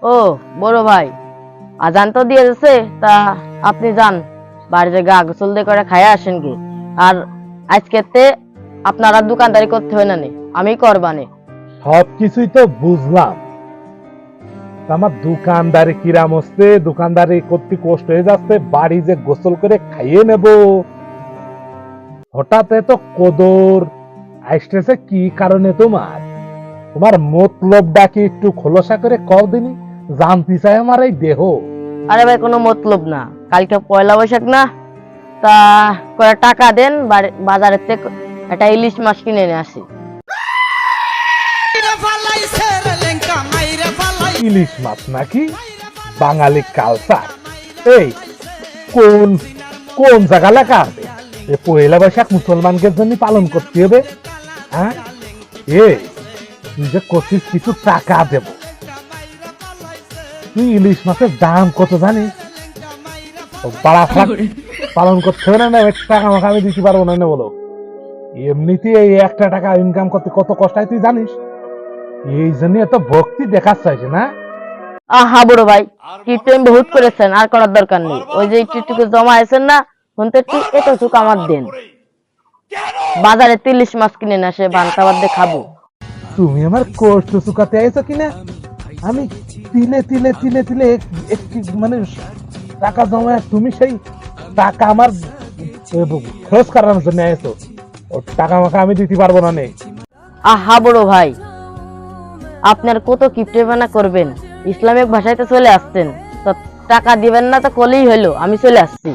ও বড় ভাই, আজান তো দিয়ে দিছে, তা আপনি যান বাড়িতে গা গোসল দিয়ে করে খাইয়া আসেন কি। আর আজকেতে আপনারা দোকানদারি করতে হয় না নি, আমি করবানে। সবকিছুই তো বুঝলাম, তা আমার দোকানদারি কিরাম হচ্ছে, দোকানদারি করতে কষ্ট হয়ে যাচ্ছে, বাড়ি যে গোসল করে খাইয়ে নেব, হঠাৎ এত কদর আসতেছে কি কারণে? তোমার তোমার মতলবটা কি একটু খোলসা করে কও দিনি, জানতে চাই আমার এই দেহ। আরে ভাই কোনো মতলব না, কালকে পয়লা বৈশাখ না, তা করে টাকা দেন, বাজারের থেকে একটা ইলিশ মাছ কিনে নিয়ে আসি। ইলিশ মাছ নাকি? বাঙালি কালচার। এই কোন কোন জায়গা লেখা আছে পয়লা বৈশাখ মুসলমানদের জন্য পালন করতে হবে? হ্যাঁ, তুই যে করছিস কিছু টাকা দেব, তুই ইলিশ মাছের দাম কত জানিস? পালন করতে হবে না, টাকা আমাকে আমি দিতে পারবো না, বলো। এমনিতে এই একটা টাকা ইনকাম করতে কত কষ্ট হয় তুই জানিস? এই জন্য এত ভক্তি দেখাচ্ছে চাইছে না? আহা বড় ভাই, কি টাইম বহুত করেছেন, আর করার দরকার নেই। ওই যে একটু জমা আছেন না, শুনতে একটু এতটুকু আমার দেন। বাজারে ৩০ মাছ কিনে না, সে ভান্তা বাদ দিয়ে খাবো। তুমি আমার কষ্ট চুকাতে আইছো কিনা? আমি তিলে তিলে তিলে তিলে একটি মানে টাকা জমা, তুমি সেই টাকা আমার খরচ করানোর জন্য আইছো। ও টাকা মাকা আমি দিতে পারবো না। নেই আহা বড় ভাই, আপনার কত কিপ্টেবানা করবেন, ইসলামিক ভাষায় তো চলে আসছেন, তো টাকা দিবেন না তো কলেই হলো, আমি চলে আসছি।